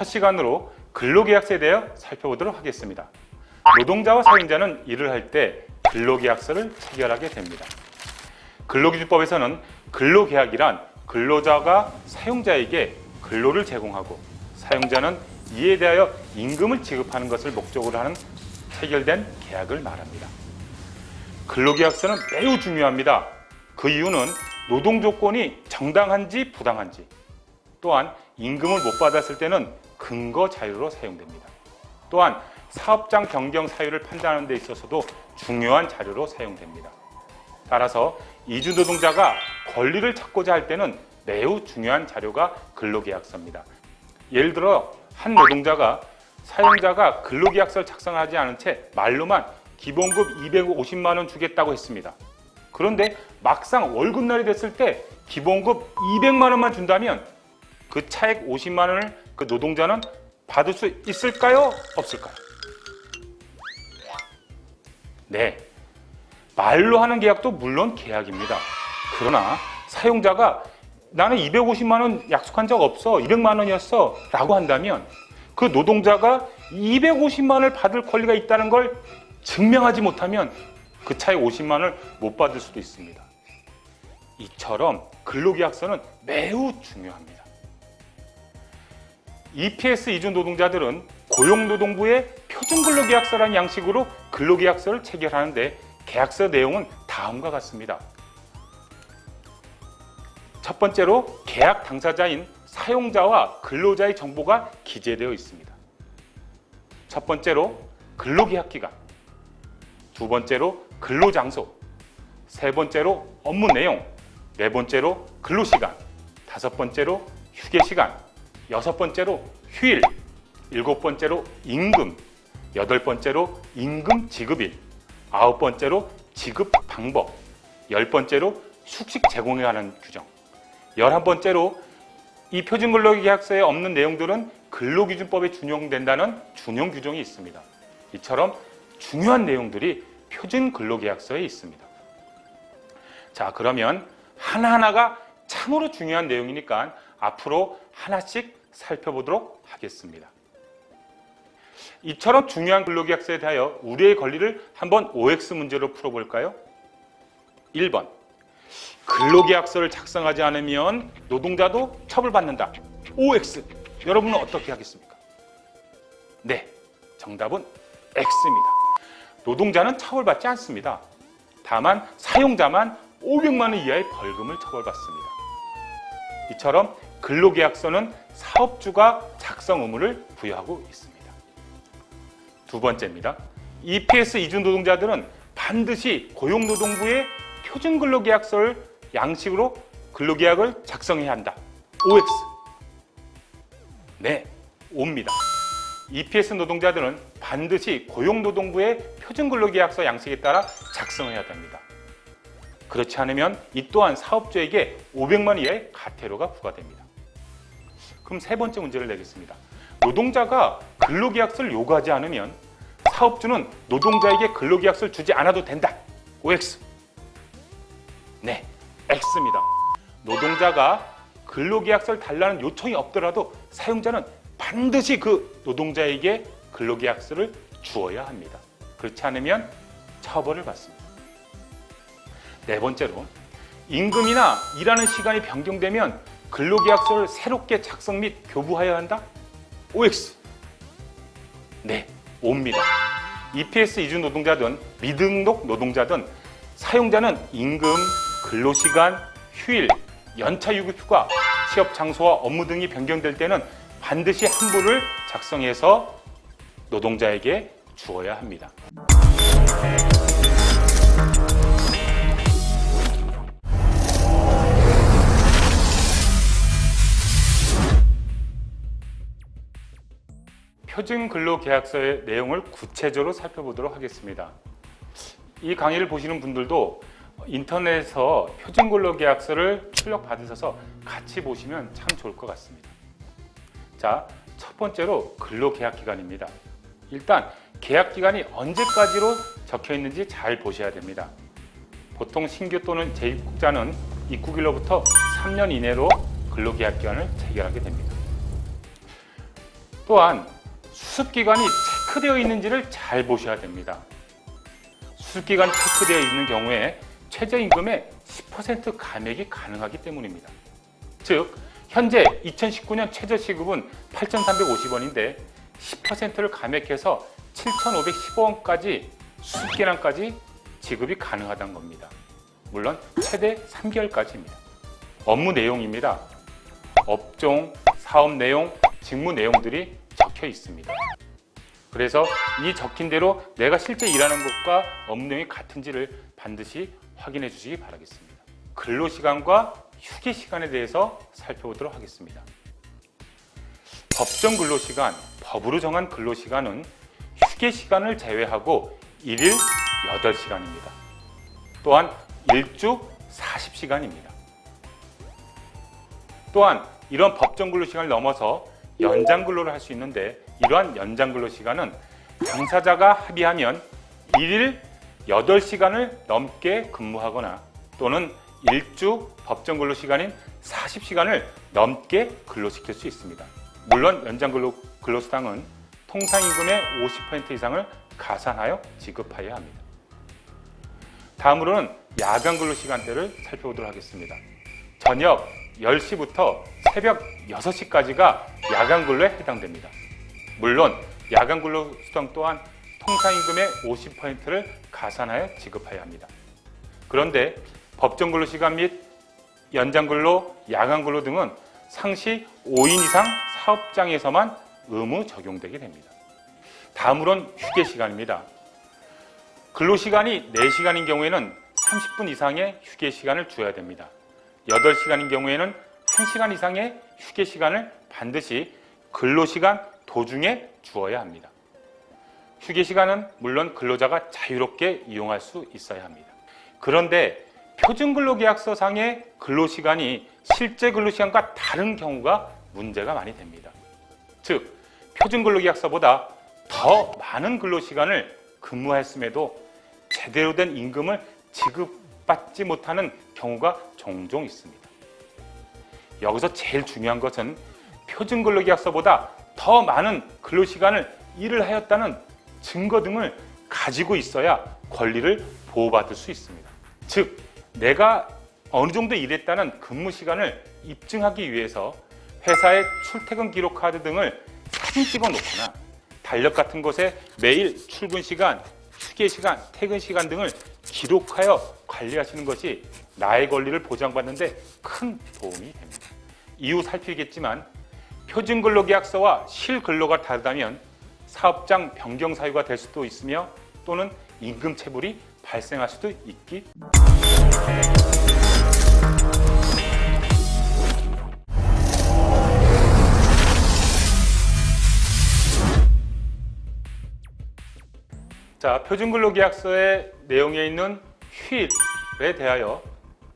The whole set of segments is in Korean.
시간으로 근로계약서에 대해 살펴보도록 하겠습니다. 노동자와 사용자는 일을 할 때 근로계약서를 체결하게 됩니다. 근로기준법에서는 근로계약이란 근로자가 사용자에게 근로를 제공하고 사용자는 이에 대하여 임금을 지급하는 것을 목적으로 하는 체결된 계약을 말합니다. 근로계약서는 매우 중요합니다. 그 이유는 노동 조건이 정당한지 부당한지, 또한 임금을 못 받았을 때는 근거 자료로 사용됩니다. 또한 사업장 변경 사유를 판단하는 데 있어서도 중요한 자료로 사용됩니다. 따라서 이주 노동자가 권리를 찾고자 할 때는 매우 중요한 자료가 근로계약서입니다. 예를 들어 한 노동자가 사용자가 근로계약서를 작성하지 않은 채 말로만 기본급 250만 원 주겠다고 했습니다. 그런데 막상 월급날이 됐을 때 기본급 200만 원만 준다면 그 차액 50만 원을 그 노동자는 받을 수 있을까요? 없을까요? 네, 말로 하는 계약도 물론 계약입니다. 그러나 사용자가 나는 250만 원 약속한 적 없어, 200만 원이었어 라고 한다면 그 노동자가 250만 원을 받을 권리가 있다는 걸 증명하지 못하면 그 차액 50만 원을 못 받을 수도 있습니다. 이처럼 근로계약서는 매우 중요합니다. EPS 이주 노동자들은 고용노동부의 표준근로계약서라는 양식으로 근로계약서를 체결하는데 계약서 내용은 다음과 같습니다. 첫 번째로 계약 당사자인 사용자와 근로자의 정보가 기재되어 있습니다. 첫 번째로 근로계약 기간, 두 번째로 근로장소, 세 번째로 업무 내용, 네 번째로 근로시간, 다섯 번째로 휴게시간, 여섯 번째로 휴일, 일곱 번째로 임금, 여덟 번째로 임금 지급일, 아홉 번째로 지급 방법, 열 번째로 숙식 제공에 관한 규정, 11번째로 이 표준근로계약서에 없는 내용들은 근로기준법에 준용된다는 준용 규정이 있습니다. 이처럼 중요한 내용들이 표준근로계약서에 있습니다. 자, 그러면 하나하나가 참으로 중요한 내용이니까 앞으로 하나씩 살펴보도록 하겠습니다. 이처럼 중요한 근로계약서에 대하여 우리의 권리를 한번 OX 문제로 풀어볼까요? 1번, 근로계약서를 작성하지 않으면 노동자도 처벌받는다. OX, 여러분은 어떻게 하겠습니까? 네, 정답은 X입니다. 노동자는 처벌받지 않습니다. 다만 사용자만 500만 원 이하의 벌금을 처벌받습니다. 이처럼 근로계약서는 사업주가 작성 의무를 부여하고 있습니다. 두 번째입니다. EPS 이주 노동자들은 반드시 고용노동부의 표준근로계약서를 양식으로 근로계약을 작성해야 한다. OX. 네, O입니다. EPS 노동자들은 반드시 고용노동부의 표준근로계약서 양식에 따라 작성해야 됩니다. 그렇지 않으면 이 또한 사업주에게 500만 원 이하의 과태료가 부과됩니다. 그럼 세 번째 문제를 내겠습니다. 노동자가 근로계약서를 요구하지 않으면 사업주는 노동자에게 근로계약서를 주지 않아도 된다. OX. 네, X입니다. 노동자가 근로계약서를 달라는 요청이 없더라도 사용자는 반드시 그 노동자에게 근로계약서를 주어야 합니다. 그렇지 않으면 처벌을 받습니다. 네 번째로, 임금이나 일하는 시간이 변경되면 근로계약서를 새롭게 작성 및 교부하여야 한다? OX. 네, O입니다. EPS 이주 노동자든 미등록 노동자든 사용자는 임금, 근로시간, 휴일, 연차 유급 휴가, 취업 장소와 업무 등이 변경될 때는 반드시 한부를 작성해서 노동자에게 주어야 합니다. 표준근로계약서의 내용을 구체적으로 살펴보도록 하겠습니다. 이 강의를 보시는 분들도 인터넷에서 표준근로계약서를 출력받으셔서 같이 보시면 참 좋을 것 같습니다. 자, 첫 번째로 근로계약기간입니다. 일단 계약기간이 언제까지로 적혀 있는지 잘 보셔야 됩니다. 보통 신규 또는 재입국자는 입국일로부터 3년 이내로 근로계약기간을 체결하게 됩니다. 또한 수습기간이 체크되어 있는지를 잘 보셔야 됩니다. 수습기간이 체크되어 있는 경우에 최저임금의 10% 감액이 가능하기 때문입니다. 즉, 현재 2019년 최저시급은 8,350원인데 10%를 감액해서 7,515원까지 수습기간까지 지급이 가능하다는 겁니다. 물론 최대 3개월까지입니다. 업무 내용입니다. 업종, 사업 내용, 직무 내용들이 적혀 있습니다. 그래서 이 적힌 대로 내가 실제 일하는 것과 업무 내용이 같은지를 반드시 확인해 주시기 바라겠습니다. 근로시간과 휴게시간에 대해서 살펴보도록 하겠습니다. 법정 근로시간, 법으로 정한 근로시간은 휴게시간을 제외하고 1일 8시간입니다. 또한 일주 40시간입니다. 또한 이런 법정 근로시간을 넘어서 연장 근로를 할 수 있는데, 이러한 연장 근로시간은 당사자가 합의하면 1일 8시간을 넘게 근무하거나 또는 일주 법정 근로시간인 40시간을 넘게 근로시킬 수 있습니다. 물론 연장 근로수당은 통상임금의 50% 이상을 가산하여 지급하여야 합니다. 다음으로는 야간 근로시간대를 살펴보도록 하겠습니다. 저녁 10시부터 새벽 6시까지가 야간 근로에 해당됩니다. 물론 야간 근로수당 또한 통상임금의 50%를 가산하여 지급해야 합니다. 그런데 법정 근로시간 및 연장 근로, 야간 근로 등은 상시 5인 이상 사업장에서만 의무 적용되게 됩니다. 다음으로는 휴게시간입니다. 근로시간이 4시간인 경우에는 30분 이상의 휴게시간을 주어야 됩니다. 8시간인 경우에는 1시간 이상의 휴게시간을 반드시 근로시간 도중에 주어야 합니다. 휴게시간은 물론 근로자가 자유롭게 이용할 수 있어야 합니다. 그런데 표준근로계약서상의 근로시간이 실제 근로시간과 다른 경우가 문제가 많이 됩니다. 즉, 표준근로계약서보다 더 많은 근로시간을 근무했음에도 제대로 된 임금을 지급받지 못하는 경우가 종종 있습니다. 여기서 제일 중요한 것은 표준근로계약서보다 더 많은 근로시간을 일을 하였다는 증거 등을 가지고 있어야 권리를 보호받을 수 있습니다. 즉, 내가 어느 정도 일했다는 근무 시간을 입증하기 위해서 회사의 출퇴근 기록 카드 등을 사진 찍어 놓거나 달력 같은 곳에 매일 출근 시간, 휴게 시간, 퇴근 시간 등을 기록하여 관리하시는 것이 나의 권리를 보장받는 데 큰 도움이 됩니다. 이후 살피겠지만 표준근로계약서와 실근로가 다르다면 사업장 변경 사유가 될 수도 있으며 또는 임금 체불이 발생할 수도 있기 자, 표준근로계약서의 내용에 있는 휴일에 대하여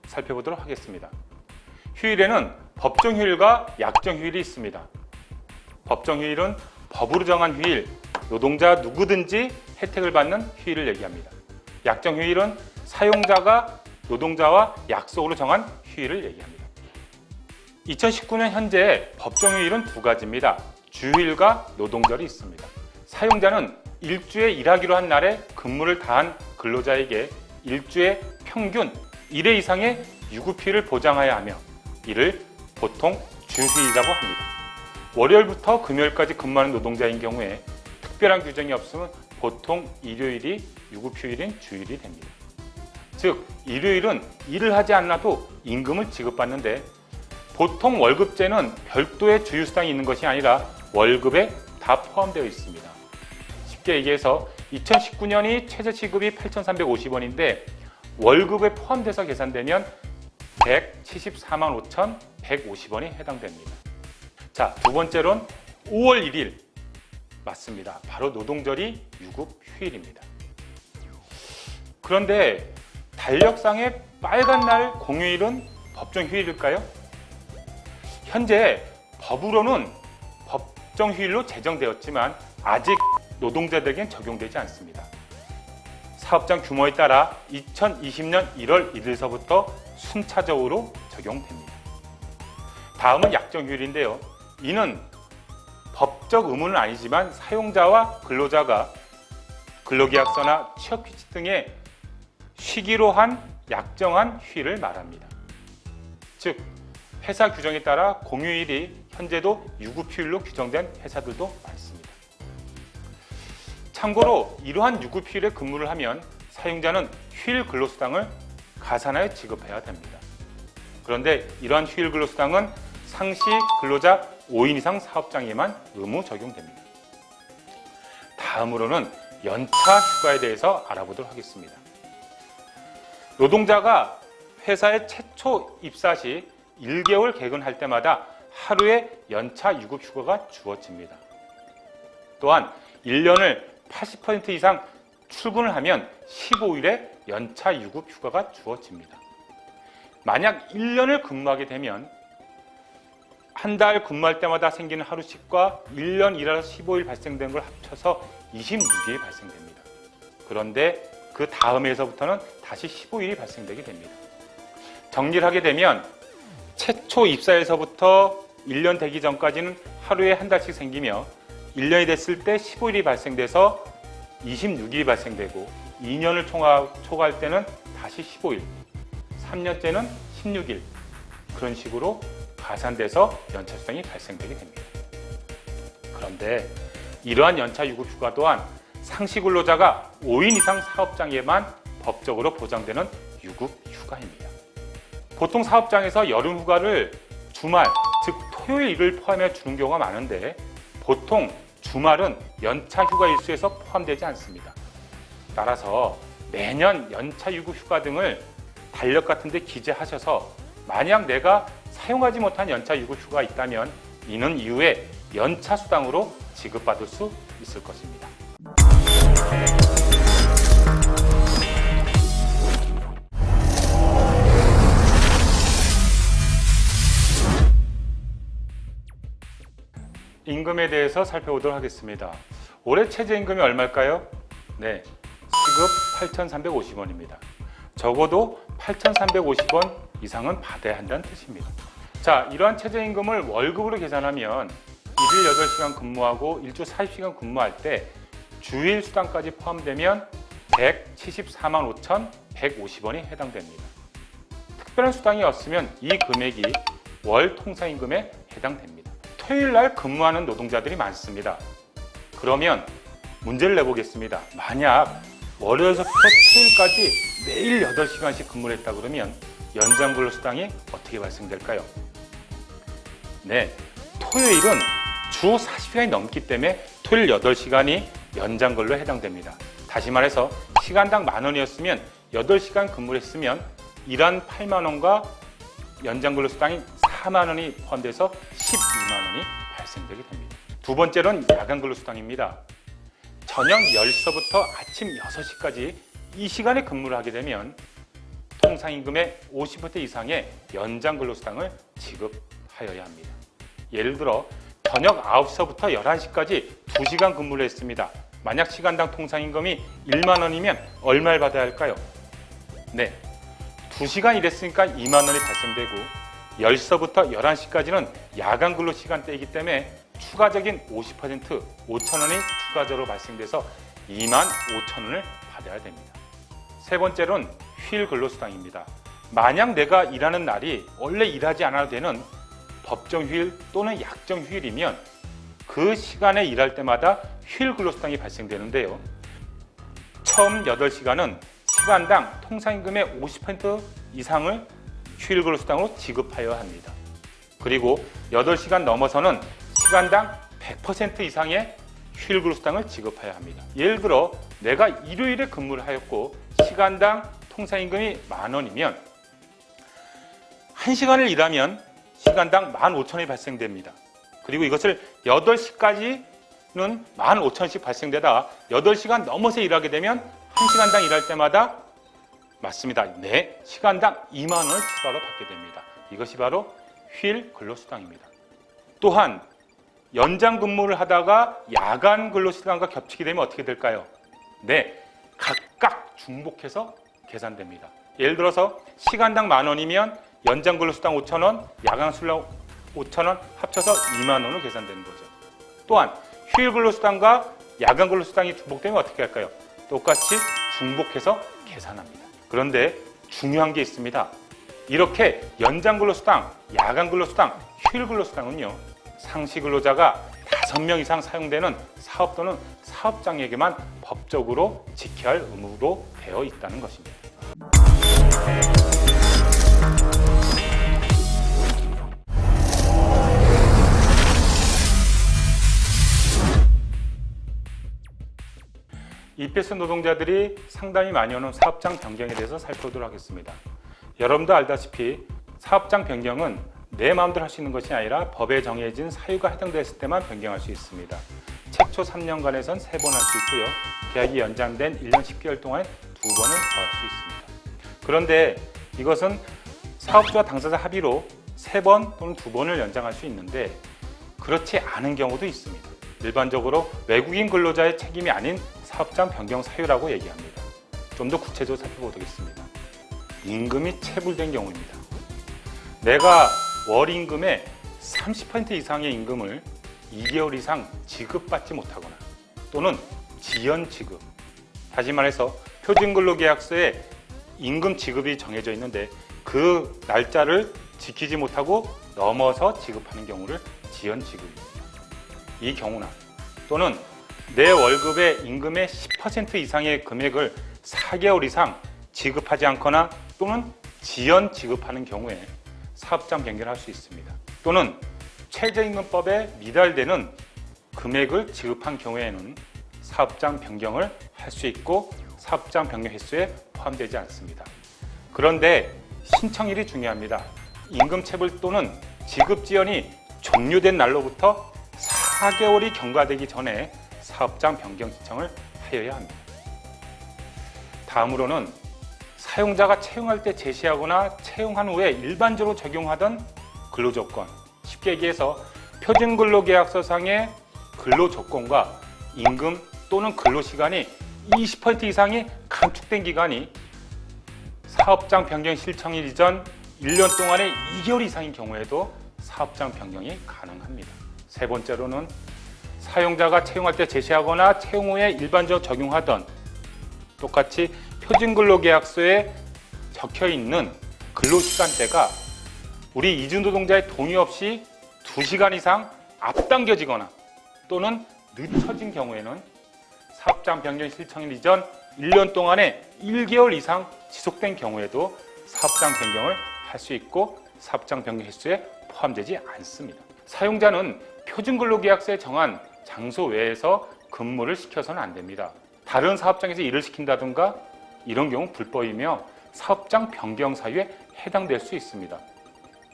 살펴보도록 하겠습니다. 휴일에는 법정휴일과 약정휴일이 있습니다. 법정휴일은 법으로 정한 휴일, 노동자 누구든지 혜택을 받는 휴일을 얘기합니다. 약정휴일은 사용자가 노동자와 약속으로 정한 휴일을 얘기합니다. 2019년 현재 법정휴일은 두 가지입니다. 주휴일과 노동절이 있습니다. 사용자는 일주에 일하기로 한 날에 근무를 다한 근로자에게 일주에 평균 1회 이상의 유급휴일을 보장해야 하며 이를 보통 주휴일이라고 합니다. 월요일부터 금요일까지 근무하는 노동자인 경우에 특별한 규정이 없으면 보통 일요일이 유급휴일인 주일이 됩니다. 즉, 일요일은 일을 하지 않아도 임금을 지급받는데 보통 월급제는 별도의 주휴수당이 있는 것이 아니라 월급에 다 포함되어 있습니다. 쉽게 얘기해서 2019년이 최저시급이 8,350원인데 월급에 포함돼서 계산되면 174만 5,150원이 해당됩니다. 자, 두 번째로는 5월 1일 맞습니다. 바로 노동절이 유급휴일입니다. 그런데 달력상의 빨간 날 공휴일은 법정휴일일까요? 현재 법으로는 법정휴일로 제정되었지만 아직 노동자들에겐 적용되지 않습니다. 사업장 규모에 따라 2020년 1월 1일서부터 순차적으로 적용됩니다. 다음은 약정휴일인데요. 이는 법적 의무는 아니지만 사용자와 근로자가 근로계약서나 취업규칙 등의 쉬기로 한 약정한 휴일을 말합니다. 즉, 회사 규정에 따라 공휴일이 현재도 유급휴일로 규정된 회사들도 많습니다. 참고로 이러한 유급휴일에 근무를 하면 사용자는 휴일 근로수당을 가산하여 지급해야 됩니다. 그런데 이러한 휴일 근로수당은 상시 근로자 5인 이상 사업장에만 의무 적용됩니다. 다음으로는 연차 휴가에 대해서 알아보도록 하겠습니다. 노동자가 회사에 최초 입사 시 1개월 개근할 때마다 하루의 연차 유급 휴가가 주어집니다. 또한 1년을 80% 이상 출근을 하면 15일의 연차 유급 휴가가 주어집니다. 만약 1년을 근무하게 되면 한 달 근무할 때마다 생기는 하루씩과 1년 일하서 15일 발생된 걸 합쳐서 26일이 발생됩니다. 그런데 그 다음에서부터는 다시 15일이 발생되게 됩니다. 정리를 하게 되면 최초 입사에서부터 1년 되기 전까지는 하루에 한 달씩 생기며 1년이 됐을 때 15일이 발생돼서 26일이 발생되고 2년을 초과할 때는 다시 15일, 3년째는 16일 그런 식으로 가산돼서 연차 수당이 발생되게 됩니다. 그런데 이러한 연차 유급 휴가 또한 상시 근로자가 5인 이상 사업장에만 법적으로 보장되는 유급 휴가입니다. 보통 사업장에서 여름 휴가를 주말, 즉 토요일을 포함해 주는 경우가 많은데 보통 주말은 연차 휴가 일수에서 포함되지 않습니다. 따라서 매년 연차 유급 휴가 등을 달력 같은 데 기재하셔서 만약 내가 사용하지 못한 연차 유급 휴가가 있다면 이는 이후에 연차 수당으로 지급받을 수 있을 것입니다. 임금에 대해서 살펴보도록 하겠습니다. 올해 최저임금이 얼마일까요? 네, 시급 8,350원입니다. 적어도 8,350원 이상은 받아야 한다는 뜻입니다. 자, 이러한 최저임금을 월급으로 계산하면 일일 8시간 근무하고 일주 40시간 근무할 때 주일 수당까지 포함되면 174만 5,150원이 해당됩니다. 특별한 수당이 없으면 이 금액이 월 통상임금에 해당됩니다. 토요일 날 근무하는 노동자들이 많습니다. 그러면 문제를 내보겠습니다. 만약 월요일서부터 토요일까지 매일 8시간씩 근무를 했다 그러면 연장 근로수당이 어떻게 발생될까요? 네, 토요일은 주 40시간이 넘기 때문에 토요일 8시간이 연장 근로에 해당됩니다. 다시 말해서 시간당 10,000원이었으면 8시간 근무를 했으면 일한 80,000원과 연장 근로수당이 40,000원이 포함돼서 120,000원이 발생되게 됩니다. 두 번째로는 야간 근로수당입니다. 저녁 10시부터 아침 6시까지 이 시간에 근무를 하게 되면 통상임금의 50% 이상의 연장 근로수당을 지급하여야 합니다. 예를 들어 저녁 9시부터 11시까지 2시간 근무를 했습니다. 만약 시간당 통상임금이 10,000원이면 얼마를 받아야 할까요? 네, 2시간 일했으니까 20,000원이 발생되고 10시부터 11시까지는 야간 근로 시간대이기 때문에 추가적인 50% 5,000원이 추가적으로 발생돼서 25,000원을 받아야 됩니다. 세 번째로는 휴일 근로수당입니다. 만약 내가 일하는 날이 원래 일하지 않아도 되는 법정 휴일 또는 약정 휴일이면 그 시간에 일할 때마다 휴일 근로수당이 발생되는데요. 처음 8시간은 시간당 통상임금의 50% 이상을 휴일 근로수당으로 지급하여야 합니다. 그리고 8시간 넘어서는 시간당 100% 이상의 휴일 근로수당을 지급해야 합니다. 예를 들어 내가 일요일에 근무를 하였고 시간당 통상임금이 10,000원이면 1시간을 일하면 시간당 15,000원이 발생됩니다. 그리고 이것을 8시까지는 15,000원씩 발생되다 8시간 넘어서 일하게 되면 1시간당 일할 때마다 맞습니다. 네, 시간당 20,000원을 추가로 받게 됩니다. 이것이 바로 휴일 근로수당입니다. 또한 연장 근무를 하다가 야간 근로시간과 겹치게 되면 어떻게 될까요? 네, 각각 중복해서 계산됩니다. 예를 들어서 시간당 10,000원이면 연장 근로수당 5,000원, 야간 수당 5,000원 합쳐서 20,000원으로 계산되는 거죠. 또한 휴일 근로수당과 야간 근로수당이 중복되면 어떻게 할까요? 똑같이 중복해서 계산합니다. 그런데 중요한 게 있습니다. 이렇게 연장 근로수당, 야간 근로수당, 휴일 근로수당은요, 상시 근로자가 5명 이상 사용되는 사업 또는 사업장에게만 법적으로 지켜야 할 의무로 되어 있다는 것입니다. EPS 노동자들이 상당히 많이 오는 사업장 변경에 대해서 살펴보도록 하겠습니다. 여러분도 알다시피 사업장 변경은 내 마음대로 할 수 있는 것이 아니라 법에 정해진 사유가 해당됐을 때만 변경할 수 있습니다. 최초 3년간에선 3번 할 수 있고요. 계약이 연장된 1년 10개월 동안 2번을 더 할 수 있습니다. 그런데 이것은 사업주와 당사자 합의로 3번 또는 2번을 연장할 수 있는데 그렇지 않은 경우도 있습니다. 일반적으로 외국인 근로자의 책임이 아닌 사업장 변경 사유라고 얘기합니다. 좀 더 구체적으로 살펴보겠습니다. 임금이 체불된 경우입니다. 내가 월 임금의 30% 이상의 임금을 2개월 이상 지급받지 못하거나 또는 지연 지급, 다시 말해서 표준근로계약서에 임금 지급이 정해져 있는데 그 날짜를 지키지 못하고 넘어서 지급하는 경우를 지연 지급입니다. 이 경우나 또는 내 월급의 임금의 10% 이상의 금액을 4개월 이상 지급하지 않거나 또는 지연 지급하는 경우에 사업장 변경을 할 수 있습니다. 또는 최저임금법에 미달되는 금액을 지급한 경우에는 사업장 변경을 할 수 있고 사업장 변경 횟수에 포함되지 않습니다. 그런데 신청일이 중요합니다. 임금체불 또는 지급지연이 종료된 날로부터 4개월이 경과되기 전에 사업장 변경 신청을 하여야 합니다. 다음으로는 사용자가 채용할 때 제시하거나 채용한 후에 일반적으로 적용하던 근로조건, 쉽게 얘기해서 표준근로계약서상의 근로조건과 임금 또는 근로시간이 20% 이상이 감축된 기간이 사업장 변경 신청일 이전 1년 동안의 2개월 이상인 경우에도 사업장 변경이 가능합니다. 세 번째로는 사용자가 채용할 때 제시하거나 채용 후에 일반적으로 적용하던 똑같이 표준근로계약서에 적혀있는 근로시간대가 우리 이주노동자의 동의 없이 2시간 이상 앞당겨지거나 또는 늦춰진 경우에는 사업장 변경 신청일 이전 1년 동안에 1개월 이상 지속된 경우에도 사업장 변경을 할 수 있고 사업장 변경 횟수에 포함되지 않습니다. 사용자는 표준근로계약서에 정한 장소 외에서 근무를 시켜서는 안 됩니다. 다른 사업장에서 일을 시킨다든가 이런 경우 불법이며 사업장 변경 사유에 해당될 수 있습니다.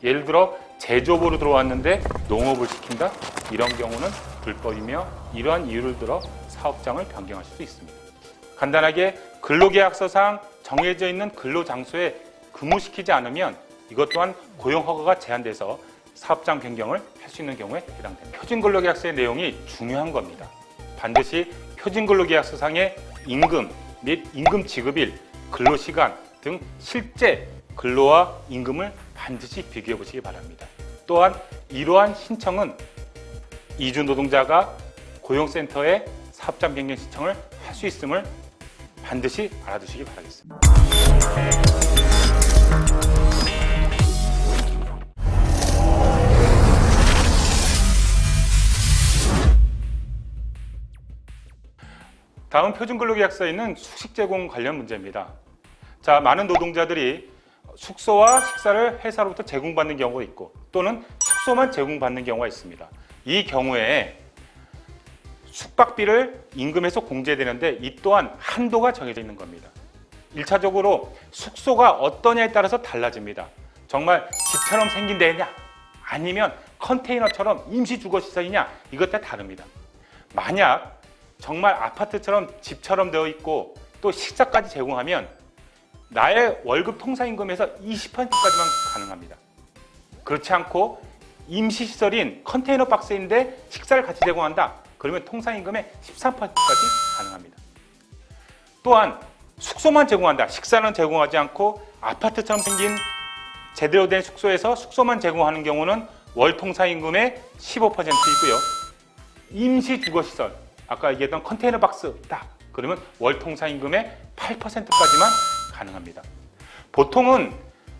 예를 들어 제조업으로 들어왔는데 농업을 시킨다? 이런 경우는 불법이며 이러한 이유를 들어 사업장을 변경할 수도 있습니다. 간단하게 근로계약서상 정해져 있는 근로장소에 근무시키지 않으면 이것 또한 고용허가가 제한돼서 사업장 변경을 할 수 있는 경우에 해당됩니다. 표준근로계약서의 내용이 중요한 겁니다. 반드시 표준근로계약서상의 임금 및 임금 지급일, 근로시간 등 실제 근로와 임금을 반드시 비교해 보시기 바랍니다. 또한 이러한 신청은 이주노동자가 고용센터에 사업장 변경 신청을 할 수 있음을 반드시 알아두시기 바라겠습니다. 다음 표준근로계약서에 있는 숙식 제공 관련 문제입니다. 자, 많은 노동자들이 숙소와 식사를 회사로부터 제공받는 경우가 있고 또는 숙소만 제공받는 경우가 있습니다. 이 경우에 숙박비를 임금에서 공제되는데 이 또한 한도가 정해져 있는 겁니다. 1차적으로 숙소가 어떠냐에 따라서 달라집니다. 정말 집처럼 생긴 데냐 아니면 컨테이너처럼 임시주거시설이냐 이것 따라 다릅니다. 만약 정말 아파트처럼 집처럼 되어 있고 또 식사까지 제공하면 나의 월급 통상임금에서 20%까지만 가능합니다. 그렇지 않고 임시시설인 컨테이너 박스인데 식사를 같이 제공한다. 그러면 통상임금의 13%까지 가능합니다. 또한 숙소만 제공한다. 식사는 제공하지 않고 아파트처럼 생긴 제대로 된 숙소에서 숙소만 제공하는 경우는 월 통상임금의 15%이고요. 임시주거시설, 아까 얘기했던 컨테이너 박스 딱 그러면 월 통상임금의 8%까지만 가능합니다. 보통은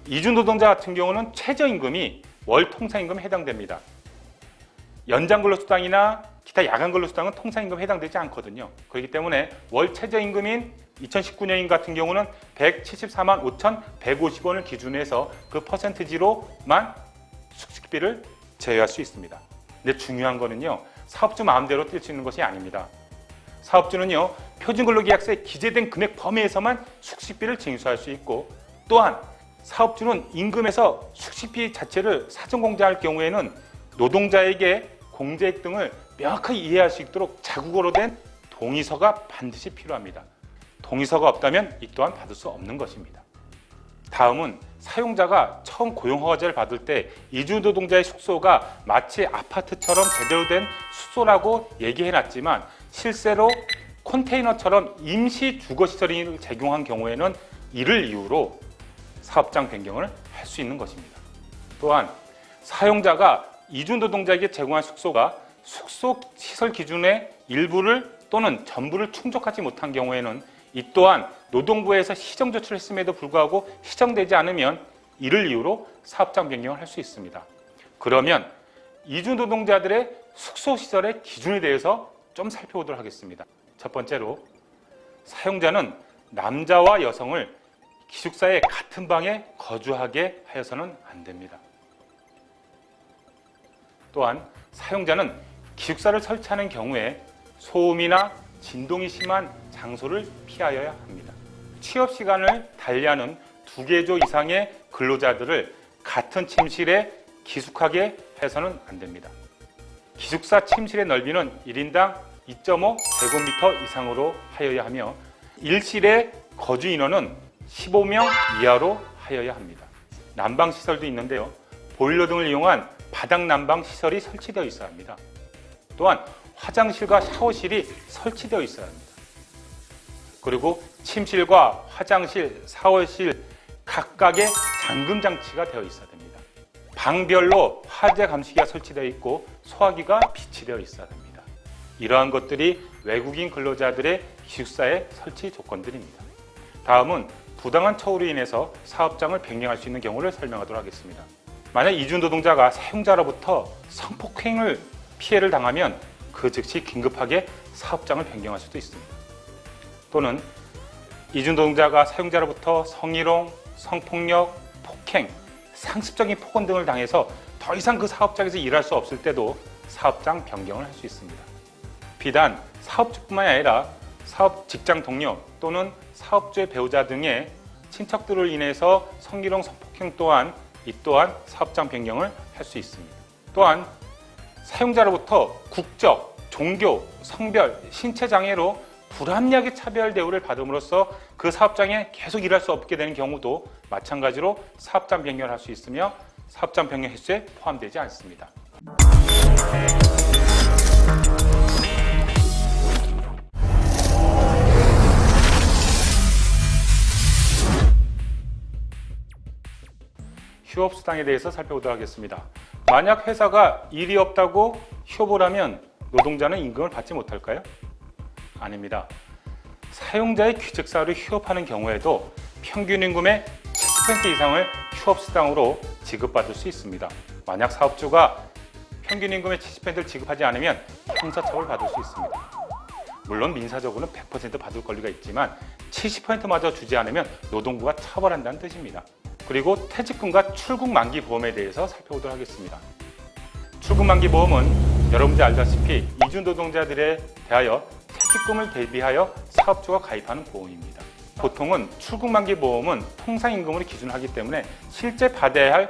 이주노동자 같은 경우는 최저임금이 월 통상임금에 해당됩니다. 연장근로수당이나 기타 야간근로수당은 통상임금에 해당되지 않거든요. 그렇기 때문에 월 최저임금인 2019년인 같은 경우는 174만 5,150원을 기준으로 해서 그 퍼센티지로만 숙식비를 제외할 수 있습니다. 근데 중요한 거는요, 사업주 마음대로 뛸 수 있는 것이 아닙니다. 사업주는요, 표준근로계약서에 기재된 금액 범위에서만 숙식비를 징수할 수 있고, 또한 사업주는 임금에서 숙식비 자체를 사전 공제할 경우에는 노동자에게 공제액 등을 명확하게 이해할 수 있도록 자국어로 된 동의서가 반드시 필요합니다. 동의서가 없다면 이 또한 받을 수 없는 것입니다. 다음은 사용자가 처음 고용허가제를 받을 때 이주노동자의 숙소가 마치 아파트처럼 제대로 된 숙소라고 얘기해놨지만 실제로 컨테이너처럼 임시 주거시설을 제공한 경우에는 이를 이유로 사업장 변경을 할 수 있는 것입니다. 또한 사용자가 이주노동자에게 제공한 숙소가 숙소시설 기준의 일부를 또는 전부를 충족하지 못한 경우에는 이 또한 노동부에서 시정 조치를 했음에도 불구하고 시정되지 않으면 이를 이유로 사업장 변경을 할 수 있습니다. 그러면 이주노동자들의 숙소시설의 기준에 대해서 좀 살펴보도록 하겠습니다. 첫 번째로, 사용자는 남자와 여성을 기숙사의 같은 방에 거주하게 하여서는 안 됩니다. 또한 사용자는 기숙사를 설치하는 경우에 소음이나 진동이 심한 장소를 피하여야 합니다. 취업 시간을 달리하는 2개조 이상의 근로자들을 같은 침실에 기숙하게 해서는 안 됩니다. 기숙사 침실의 넓이는 1인당 2.5 제곱미터 이상으로 하여야 하며 일실의 거주 인원은 15명 이하로 하여야 합니다. 난방 시설도 있는데요, 보일러 등을 이용한 바닥 난방 시설이 설치되어 있어야 합니다. 또한 화장실과 샤워실이 설치되어 있어야 합니다. 그리고 침실과 화장실, 샤워실 각각의 잠금 장치가 되어 있어야 됩니다. 방별로 화재 감시기가 설치되어 있고 소화기가 비치되어 있어야 됩니다. 이러한 것들이 외국인 근로자들의 기숙사의 설치 조건들입니다. 다음은 부당한 처우로 인해서 사업장을 변경할 수 있는 경우를 설명하도록 하겠습니다. 만약 이주노동자가 사용자로부터 성폭행을 피해를 당하면 그 즉시 긴급하게 사업장을 변경할 수도 있습니다. 또는 이주노동자가 사용자로부터 성희롱, 성폭력, 폭행, 상습적인 폭언 등을 당해서 더 이상 그 사업장에서 일할 수 없을 때도 사업장 변경을 할 수 있습니다. 비단 사업주뿐만 아니라 사업 직장 동료 또는 사업주의 배우자 등의 친척들을 인해서 성희롱, 성폭행 또한 이 또한 사업장 변경을 할 수 있습니다. 또한 사용자로부터 국적, 종교, 성별, 신체 장애로 불합리하게 차별 대우를 받음으로써 그 사업장에 계속 일할 수 없게 되는 경우도 마찬가지로 사업장 변경을 할 수 있으며 사업장 변경 횟수에 포함되지 않습니다. 휴업수당에 대해서 살펴보도록 하겠습니다. 만약 회사가 일이 없다고 휴업을 하면 노동자는 임금을 받지 못할까요? 아닙니다. 사용자의 귀책사유로 휴업하는 경우에도 평균 임금의 70% 이상을 휴업수당으로 지급받을 수 있습니다. 만약 사업주가 평균 임금의 70%를 지급하지 않으면 형사처벌 받을 수 있습니다. 물론 민사적으로는 100% 받을 권리가 있지만 70%마저 주지 않으면 노동부가 처벌한다는 뜻입니다. 그리고 퇴직금과 출국만기 보험에 대해서 살펴보도록 하겠습니다. 출국만기 보험은 여러분들 알다시피 이주노동자들에 대하여 퇴직금을 대비하여 사업주가 가입하는 보험입니다. 보통은 출국만기 보험은 통상임금으로 기준하기 때문에 실제 받아야 할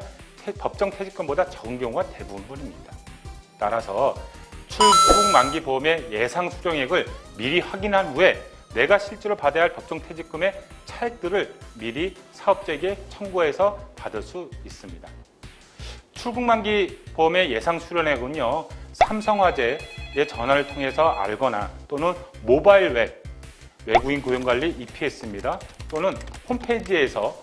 법정 퇴직금보다 적은 경우가 대부분입니다. 따라서 출국만기 보험의 예상 수령액을 미리 확인한 후에 내가 실제로 받아야 할 법정 퇴직금의 차액들을 미리 사업자에게 청구해서 받을 수 있습니다. 출국만기 보험의 예상 수령액은요, 삼성화재의 전화를 통해서 알거나 또는 모바일 웹, 외국인 고용관리 EPS입니다. 또는 홈페이지에서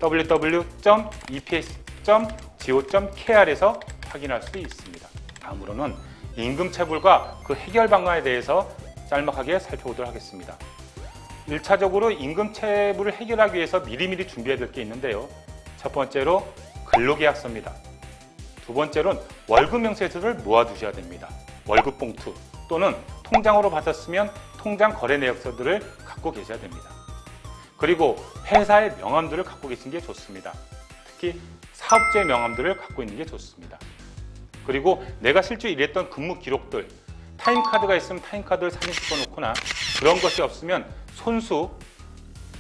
www.eps.go.kr에서 확인할 수 있습니다. 다음으로는 임금체불과 그 해결 방안에 대해서 짤막하게 살펴보도록 하겠습니다. 1차적으로 임금체불을 해결하기 위해서 미리미리 준비해야 될 게 있는데요. 첫 번째로 근로계약서입니다. 두 번째로는 월급 명세서를 모아두셔야 됩니다. 월급 봉투 또는 통장으로 받았으면 통장 거래 내역서들을 갖고 계셔야 됩니다. 그리고 회사의 명함들을 갖고 계신 게 좋습니다. 특히 사업주의 명함들을 갖고 있는 게 좋습니다. 그리고 내가 실제 일했던 근무 기록들, 타임카드가 있으면 타임카드를 사진 찍어놓거나 그런 것이 없으면 손수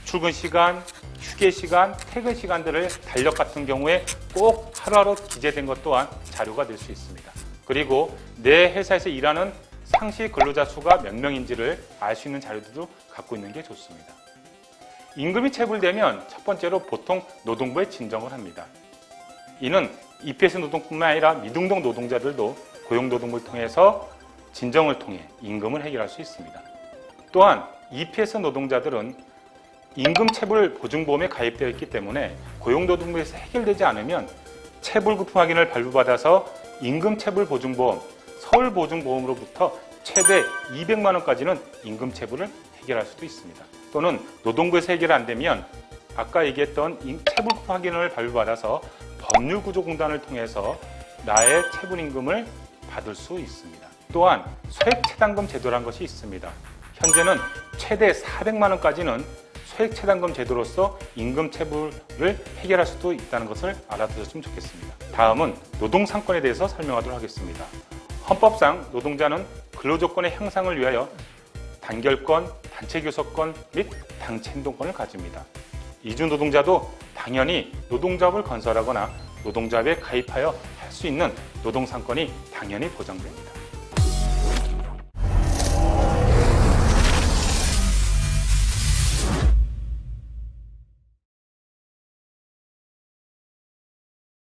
출근 시간, 휴게 시간, 퇴근 시간들을 달력 같은 경우에 꼭 하루하루 기재된 것 또한 자료가 될 수 있습니다. 그리고 내 회사에서 일하는 상시 근로자 수가 몇 명인지를 알 수 있는 자료들도 갖고 있는 게 좋습니다. 임금이 체불되면 첫 번째로 보통 노동부에 진정을 합니다. 이는 EPS 노동뿐만 아니라 미등록 노동자들도 고용노동부를 통해서 진정을 통해 임금을 해결할 수 있습니다. 또한 EPS 노동자들은 임금체불 보증보험에 가입되어 있기 때문에 고용노동부에서 해결되지 않으면 체불급품 확인을 발부받아서 임금체불 보증보험, 서울보증보험으로부터 최대 200만 원까지는 임금체불을 해결할 수도 있습니다. 또는 노동부에서 해결 안 되면 아까 얘기했던 체불급품 확인을 발부받아서 법률구조공단을 통해서 나의 체불임금을 받을 수 있습니다. 또한 소액체당금 제도라는 것이 있습니다. 현재는 최대 400만 원까지는 소액체당금 제도로서 임금 체불을 해결할 수도 있다는 것을 알아두셨으면 좋겠습니다. 다음은 노동상권에 대해서 설명하도록 하겠습니다. 헌법상 노동자는 근로조건의 향상을 위하여 단결권, 단체교섭권 및 당체행동권을 가집니다. 이주노동자도 당연히 노동조합을 건설하거나 노동조합에 가입하여 할 수 있는 노동상권이 당연히 보장됩니다.